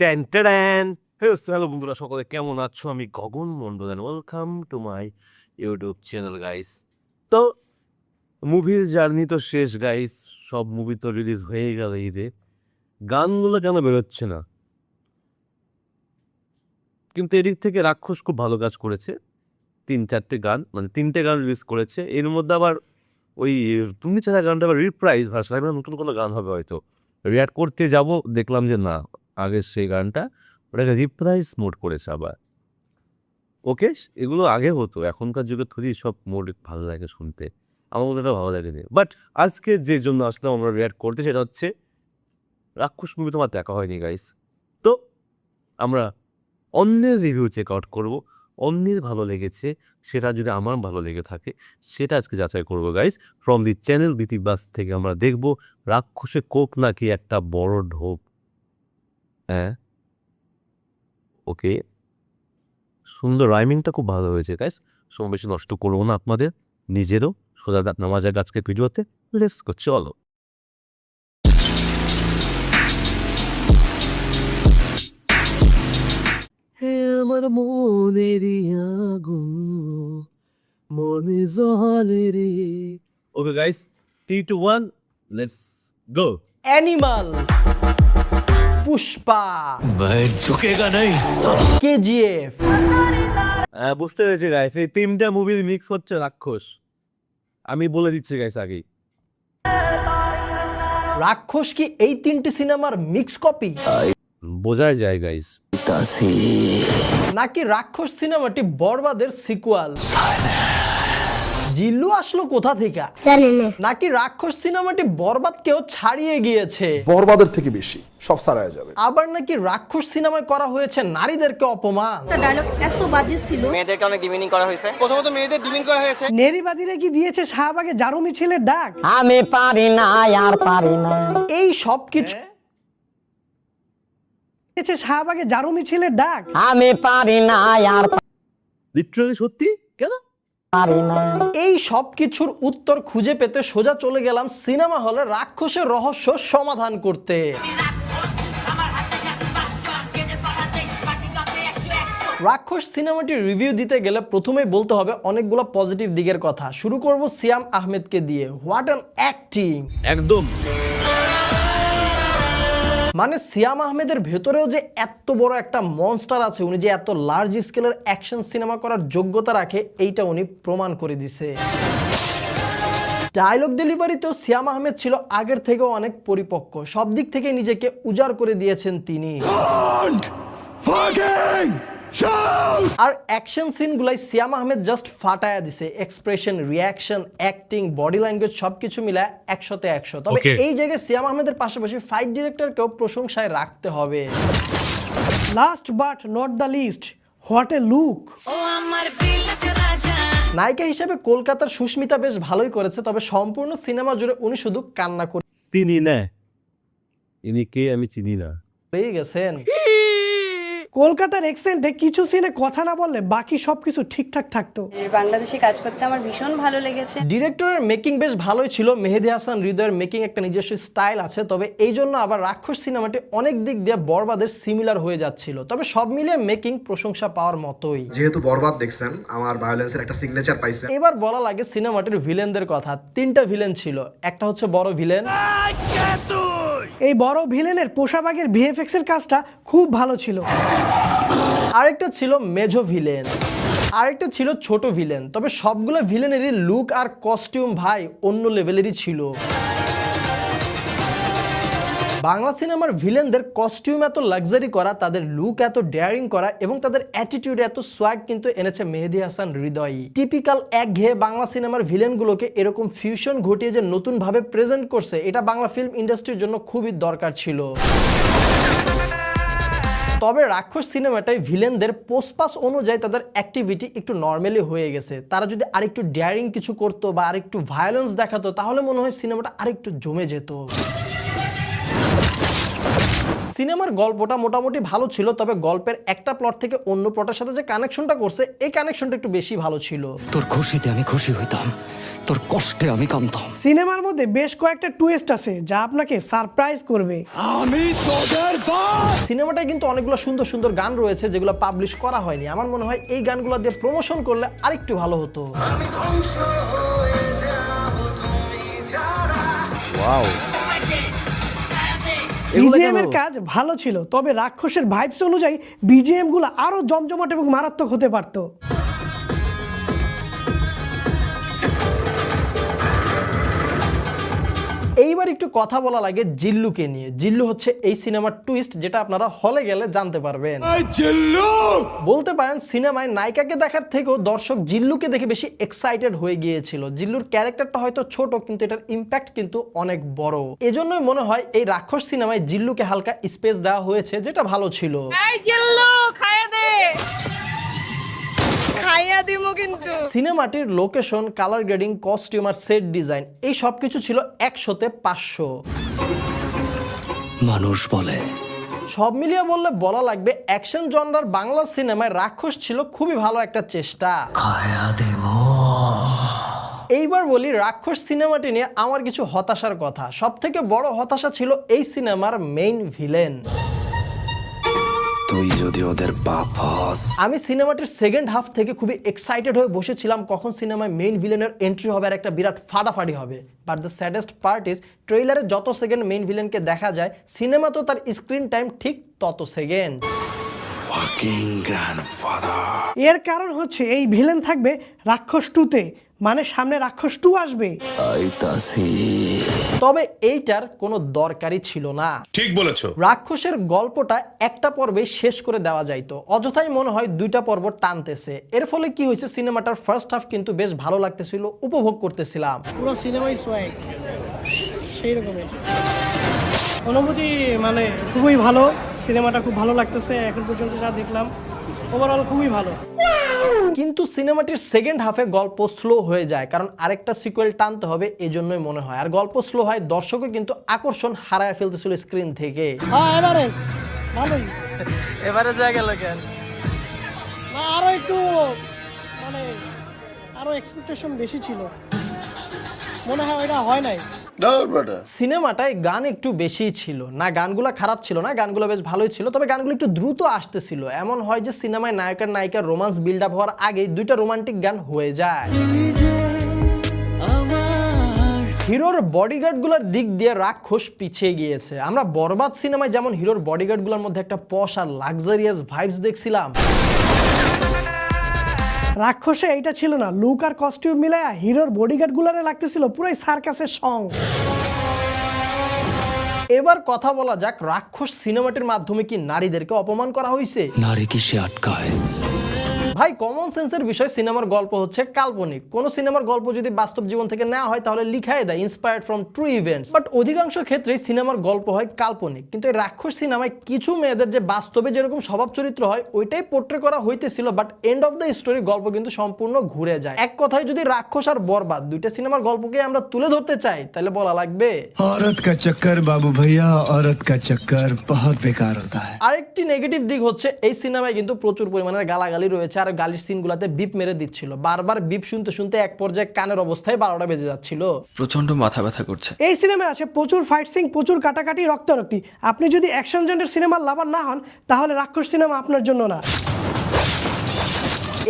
Hello বন্ধুরা, সকলে কেমন আছো? আমি Gagan Mondal and welcome to my YouTube channel guys. তো মুভির জার্নি তো শেষ গাইস, সব মুভি তো রিলিজ হয়ে গেল ঈদে। গানগুলো কেন বেরোচ্ছে না? কিন্তু এদিক থেকে রাক্ষস খুব ভালো কাজ করেছে, 3-4টে গান, মানে 3টে গান রিলিজ করেছে। এর মধ্যে আবার ওই তুমি ছাড়া গানটা আবার রিপ্রাইজ ভার্সন, আমি নতুন কোনো গান হবে হয়তো। রিয়াক্ট করতে যাব, দেখলাম যে না, আগের সেই গানটা ওটাকে রিপ্রাইজ মোড করেছে আবার। ওকে, এগুলো আগে হতো, এখনকার যুগে থুড়ি সব মোড ভালো লাগে শুনতে, আমার মনে হয় ভালো লাগে না। বাট আজকে যে জন্য আসলে আমরা রিয়াক্ট করতে, সেটা হচ্ছে রাক্ষস মুভি তোমার দেখা হয়নি গাইস। তো আমরা অন্যের রিভিউ চেক আউট করবো, অন্যের ভালো লেগেছে সেটা যদি আমার ভালো লেগে থাকে সেটা আজকে যাচাই করবো গাইস। ফ্রম দি চ্যানেল বিতিবাস থেকে আমরা দেখবো রাক্ষসে কোক নাকি একটা বড় ঢোপ। হ্যাঁ, ওকে, সুন্দর, রাইমিংটা খুব ভালো হয়েছে গাইস। সময় বেশি নষ্ট করবো না আপনাদের, নিজেরও সোজা নামা যায় আজকের ভিডিওতে। লেটস গো, চলো। হে আমার মনেরই আগুন, মনে জলে রে। Okay guys, 3, 2, 1, let's go. Animal, Pushpa, झुकेगा नहीं কেজিএফ। বুঝতে পেরেছি গাইস, এই 3টা মুভির মিক্স হচ্ছে রাক্ষস। আমি বলে দিচ্ছি গাইস আগেই। রাক্ষস কি এই তিনটি সিনেমার মিক্স কপি, বোঝাই যায় গাইস। নাকি রাক্ষস সিনেমাটি বরবাদের সিকুয়াল? জিল্লু আসলো কোথা থেকে? নাকি রাক্ষস সিনেমাটি বরবাদকেও ছাড়িয়ে গিয়েছে? বরবাদের থেকে বেশি সব সারায় যাবে। আবার নাকি রাক্ষস সিনেমায় করা হয়েছে নারীদেরকে অপমান? ডায়লগ এত বাজে ছিল, মেয়েদেরকে অনেক ডিমিনিং করা হয়েছে। প্রথমত মেয়েদের ডিমিং করা হয়েছে। নেরিবাদীরা কি দিয়েছে শাহবাগে জারু মিছিলের ডাক? আমি পারি না আর পারি না। এই সব কিছু দিয়েছে শাহবাগে জারু মিছিলের ডাক। আমি পারি না আর লিটারালি সত্যি, কেন? পারি না। এই সব কিছুর উত্তর খুঁজে পেতে সোজা চলে গেলাম সিনেমা হলে রাক্ষসের রহস্য সমাধান করতে। রাক্ষস সিনেমাটির রিভিউ দিতে গেলে প্রথমেই বলতে হবে অনেকগুলো পজিটিভ দিকের কথা। শুরু করব সিয়াম আহমেদকে দিয়ে। What an acting! একদম। মানে সিয়াম আহমেদের ভেতরেও যে এত বড় একটা মনস্টার আছে, উনি যে এত লার্জ স্কেলের অ্যাকশন সিনেমা করার যোগ্যতা রাখে, এইটা উনি প্রমাণ করে দিছে। ডায়লগ ডেলিভারিতেও সিয়াম আহমেদ ছিল আগের থেকেও অনেক পরিপক্ক, সব দিক থেকে নিজেকে উজাড় করে দিয়েছেন তিনি। আর অ্যাকশন সিনগুলাই সিয়াম আহমেদ জাস্ট ফাটায়া দিছে। Expression, reaction, acting, body language সবকিছু মিলায় 100-তে 100। তবে Okay. এই জায়গায় সিয়াম আহমেদের পাশাপাশি ফাইট ডিরেক্টরকেও প্রশংসায় রাখতে হবে। Last but not the least, what a look! নায়িকা হিসেবে কলকাতার সুস্মিতা বেশ ভালোই করেছে, তবে সম্পূর্ণ সিনেমা জুড়ে উনি শুধু কান্না তিনি না, ইনি কে আমি চিনি না। করেই গেছেন। কলকাতার এক্সেন্টে কিছু সিনে কথা না বললে বাকি সবকিছু ঠিকঠাক থাকতো। বাংলাদেশে কাজ করতে আমার ভীষণ ভালো লেগেছে। ডিরেক্টরের মেকিং বেশ ভালোই ছিল। মেহেদী হাসান হৃদয়ের মেকিং একটা নিজস্ব স্টাইল আছে, তবে এই জন্য আবার রাক্ষস সিনেমাটি অনেক দিক দিয়ে বরবাদের সিমিলার হয়ে যাচ্ছিল। তবে সব মিলিয়ে মেকিং প্রশংসা পাওয়ার মতোই। যেহেতু বরবাদ দেখছেন, আমার ভায়োলেন্সের একটা সিগনেচার পাইছে। এবার বলা লাগে সিনেমাটির ভিলেনদের কথা। 3টা ভিলেন ছিল। একটা হচ্ছে বড় ভিলেন। এই বড় ভিলেনের পোশাবাগের ভিএফএক্স এর কাজটা খুব ভালো ছিল। আরেকটা ছিল মেজো ভিলেন, আরেকটা ছিল ছোট ভিলেন। তবে সবগুলো ভিলেনেরই লুক আর কস্টিউম ভাই অন্য লেভেলেরই ছিল। বাংলা সিনেমার ভিলেনদের কস্টিউম এত লাক্সারি করা, তাদের লুক এত ডেয়ারিং করা এবং তাদের অ্যাটিটিউড এত সোয়াগ কিন্তু এনেছে মেহেদী হাসান হৃদয়। টিপিক্যাল একঘেয়ে বাংলা সিনেমার ভিলেনগুলোকে এরকম ফিউশন ঘটিয়ে যে নতুনভাবে প্রেজেন্ট করছে, এটা বাংলা ফিল্ম ইন্ডাস্ট্রির জন্য খুবই দরকার ছিল। তবে রাক্ষস সিনেমাটায় ভিলেনদের পোস্টপাস অনুযায়ী তাদের অ্যাক্টিভিটি একটু নর্মালি হয়ে গেছে। তারা যদি আরেকটু ডেয়ারিং কিছু করতো বা আরেকটু ভায়োলেন্স দেখাতো, তাহলে মনে হয় সিনেমাটা আরেকটু জমে যেত। সিনেমার গল্পটা মোটামুটি ভালো ছিল, তবে গল্পের একটা প্লট থেকে অন্য প্লটের সাথে যে কানেকশনটা করছে এই কানেকশনটা একটু বেশি ভালো ছিল। তোর খুশিতে আমি খুশি হইতাম, তোর কষ্টে আমি কামতাম। সিনেমার মধ্যে বেশ কয়েকটা টুইস্ট আছে যা আপনাকে সারপ্রাইজ করবে। আমি তোদের সিনেমাটায় কিন্তু অনেকগুলো সুন্দর সুন্দর গান রয়েছে যেগুলো পাবলিশ করা হয়নি। আমার মনে হয় এই গানগুলো দিয়ে প্রমোশন করলে আরেকটু ভালো হতো। ওয়াও, এগুলো বিজিএম কেন? এর কাজ ভালো ছিল, তবে রাক্ষসের ভাইবস অনুযায়ী বিজিএম গুলো আরো জমজমাট এবং মারাত্মক হতে পারতো। এইবার একটু কথা বলা লাগে জিল্লুকে নিয়ে। জিল্লু হচ্ছে এই সিনেমার টুইস্ট যেটা আপনারা হলে গেলে জানতে পারবেন। বলতে পারেন সিনেমায় নায়িকাকে দেখার থেকেও দর্শক জিল্লুকে দেখে বেশি এক্সাইটেড হয়ে গিয়েছিল। জিল্লুর ক্যারেক্টারটা হয়তো ছোট কিন্তু এটার ইম্প্যাক্ট কিন্তু অনেক বড়। এজন্যই মনে হয় এই রাক্ষস সিনেমায় জিল্লুকে হালকা স্পেস দেওয়া হয়েছে, যেটা ভালো ছিল। সিনেমাটির লোকেশন, কালার গ্রেডিং, কস্টিউম আর সেট ডিজাইন এই সবকিছু ছিল 100-তে 500। মানুষ বলে সব মিলিয়ে বললে বলা লাগবে অ্যাকশন জনরার বাংলা সিনেমায় রাক্ষস ছিল খুবই ভালো একটা চেষ্টা। খায়া দেবো। এইবার বলি রাক্ষস সিনেমাটি নিয়ে আমার কিছু হতাশার কথা। সব থেকে বড় হতাশা ছিল এই সিনেমার মেইন ভিলেন। তুই যদি ওদের বাপ হস। আমি সিনেমাটির সেকেন্ড হাফ থেকে খুবই এক্সাইটেড হয়ে বসেছিলাম কখন সিনেমায় মেইন ভিলেনের এন্ট্রি হবে আর একটা বিরাট ফাটাফাটি হবে। But the saddest part is ট্রেইলারে যত সেকেন্ড মেইন ভিলেনকে দেখা যায় সিনেমা তো তার স্ক্রিন টাইম ঠিক তত সেকেন্ড। এর কারণ হচ্ছে এই ভিলেন থাকবে রাক্ষস 2-তে, মানে সামনে রাক্ষস 2 আসবে। তবে এইটার কোনো দরকারই ছিল না। ঠিক বলেছো। রাক্ষসের গল্পটা একটা পর্বে শেষ করে দেওয়া যাইতো, অযথাই মনে হয় 2টা পর্ব টানতেছে। এর ফলে কি হয়েছে, সিনেমাটার ফার্স্ট হাফ কিন্তু বেশ ভালো লাগতেছিল, উপভোগ করতেছিলাম। পুরো সিনেমাই সোয়াগ সেই রকমের অনুভূতি, মানে খুবই ভালো। সিনেমাটা খুব ভালো লাগতেছে এখন পর্যন্ত যা দেখলাম, ওভারঅল খুবই ভালো। কিন্তু সিনেমাটির সেকেন্ড হাফে গল্প স্লো হয়ে যায়, কারণ আরেকটা সিকুয়েল টানতে হবে, এজন্যই মনে হয়। আর গল্প স্লো হয়, দর্শকও কিন্তু আকর্ষণ হারায় ফেলতেছিল স্ক্রিন থেকে। হ্যাঁ এভারেজ ভালোই, এভারেজ হয়ে গেল কেন? না আরো একটু মানে আরো এক্সপেকটেশন বেশি ছিল, মনে হয় ওইটা হয় নাই। সিনেমাটায় গান একটু বেশিই ছিল না, গানগুলো খারাপ ছিল না, গানগুলো বেশ ভালোই ছিল, তবে গানগুলো একটু দ্রুত আসতেছিল। এমন হয় যে সিনেমায় নায়কের নায়িকার রোমান্স বিল্ড আপ হওয়ার আগেই 2টা রোমান্টিক গান হয়ে যায়। হিরোর বডিগার্ডগুলোর দিক দিয়ে রাক্ষস পিছিয়ে গিয়েছে। আমরা বরবাদ সিনেমায় যেমন হিরোর বডিগার্ডগুলোর মধ্যে একটা পশ আর লাক্সারিয়াস ভাইবস দেখছিলাম, রাক্ষসে এইটা ছিল না। লুক আর কস্টিউম মিলায়া হিরোর বডিগার্ড গুলারে লাগতেছিল পুরাই সার্কাসের সং। এবার কথা বলা যাক রাক্ষস সিনেমাটির মাধ্যমে কি নারীদেরকে অপমান করা হয়েছে? নারী কি সে আটকায়? ভাই কমন সেন্সের বিষয়, সিনেমার গল্প হচ্ছে কাল্পনিক। কোন সিনেমার গল্প যদি বাস্তব জীবন থেকে নেওয়া হয় তাহলে লিখাই দেয় inspired from true events, but অধিকাংশ ক্ষেত্রেই সিনেমার গল্প হয় কাল্পনিক। কিন্তু এই রাক্ষস সিনেমায় কিছু মেয়েদের যে বাস্তবে যেরকম স্বভাব চরিত্র হয় ওইটাই পোট্রে করা হইতেছিল, but end of the story গল্প কিন্তু সম্পূর্ণ ঘুরে যায়। এক কথায় যদি রাক্ষস আর বরবাদ 2টা সিনেমার গল্পকে আমরা তুলে ধরতে চাই তাহলে বলা লাগবে औरत का चक्कर बाबू भैया, औरत का चक्कर बहुत बेकार होता है। আরেকটি নেগেটিভ দিক হচ্ছে এই সিনেমায় কিন্তু প্রচুর পরিমাণের গালাগালি রয়েছে, আর গালির সিনগুলোতে বিপ মেরে দিচ্ছিল। বারবার বিপ শুনতে শুনতে এক পর্যায়ে কানের অবস্থায় 12টা বেজে যাচ্ছিল। প্রচন্ড মাথা ব্যথা করছে। এই সিনেমায় আছে প্রচুর ফাইট সিন, প্রচুর কাটাকাটি, রক্তারক্তি। আপনি যদি অ্যাকশন জেন্ডার সিনেমার লাভার না হন তাহলে রাক্ষস সিনেমা আপনার জন্য না।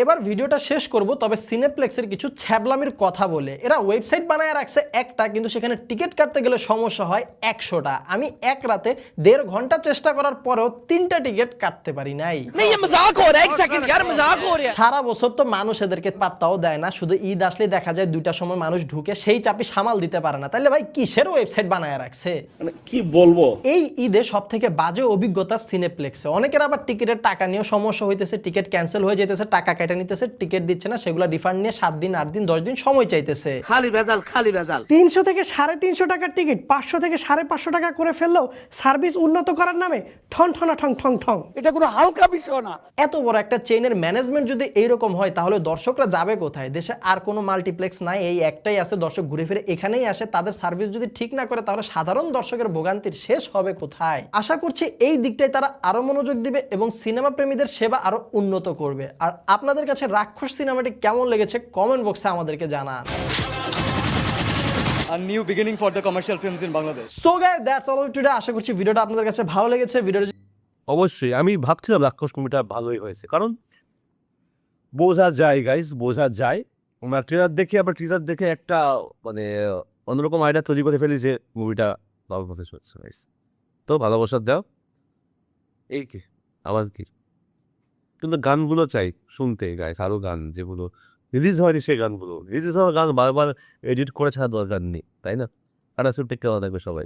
এবার ভিডিওটা শেষ করব, তবে সিনেপ্লেক্সের কিছু ছ্যাবলামির কথা বলে। এরা ওয়েবসাইট বানায় রাখছে একটা, কিন্তু সেখানে টিকিট কাটতে গেলে সমস্যা হয় 100টা। আমি এক রাতে 1.5 ঘন্টা চেষ্টা করার পরেও 3টা টিকিট কাটতে পারি নাই। সারা বছর তো মানুষ এদেরকে পাত্তাও দেয় না, শুধু ঈদ আসলে দেখা যায় 2টার সময় মানুষ ঢুকে, সেই চাপি সামাল দিতে পারে না। তাহলে ভাই কিসের ওয়েবসাইট বানায় রাখছে, মানে কি বলবো। এই ঈদে সব থেকে বাজে অভিজ্ঞতা সিনেপ্লেক্সে। অনেকের আবার টিকিটের টাকা নিয়েও সমস্যা হইতেছে, টিকিট ক্যান্সেল হয়ে যেতেছে, টাকা কেটে নিতেছে, টিকিট দিচ্ছে না, সেগুলো রিফান্ড নিয়ে 7 দিন 8 দিন 10 দিন সময় চাইতেছে। 300 থেকে 350 টাকার টিকিট 500 থেকে 550 টাকা করে ফেললেও সার্ভিস উন্নত করার নামে ঠন ঠনা ঠং ঠং ঠং। এটা কোনো হালকা বিষয় না। এত বড় একটা চেইনের ম্যানেজমেন্ট যদি এইরকম হয় তাহলে দর্শকরা যাবে কোথায়? দেশে আর কোনো মাল্টিপ্লেক্স নাই, এই একটাই আছে, দর্শক ঘুরে ফিরে এখানেই আসে। তাদের সার্ভিস যদি ঠিক না করে তাহলে সাধারণ দর্শকের ভোগান্তির শেষ হবে কোথায়? আশা করছি এই দিকটায় তারা আরো মনোযোগ দিবে এবং সিনেমা প্রেমীদের সেবা আরো উন্নত করবে। আর আপনাদের কাছে রাক্ষস সিনেমাটি কেমন লেগেছে কমেন্ট বক্সে আমাদেরকে জানান। A new beginning for the commercial films in Bangladesh. So guys that's all today. আশা করছি ভিডিওটা আপনাদের কাছে ভালো লেগেছে। ভিডিওটা অবশ্যই আমি ভাবছিলাম রাক্ষস মুভিটা ভালোই হয়েছে, কারণ বোঝা যায় গাইস, বোঝা যায়। আমরা ট্রেলার দেখে আবার টিজার দেখে একটা মানে অন্যরকম আইডিয়া তৈরি করে ফেলি যে মুভিটা ভালো পথে চলছে গাইস। তো ভালোবাসার দাও, এই কি আবার কি, কিন্তু গানগুলো চাই শুনতে গাইস, আরও গান যেগুলো রিলিজ হয়নি সেই গানগুলো, রিলিজ হওয়ার গান বারবার এডিট করে ছাড়া দরকার নেই, তাই না? আর আসলে টেক কেমন থাকবে সবাই।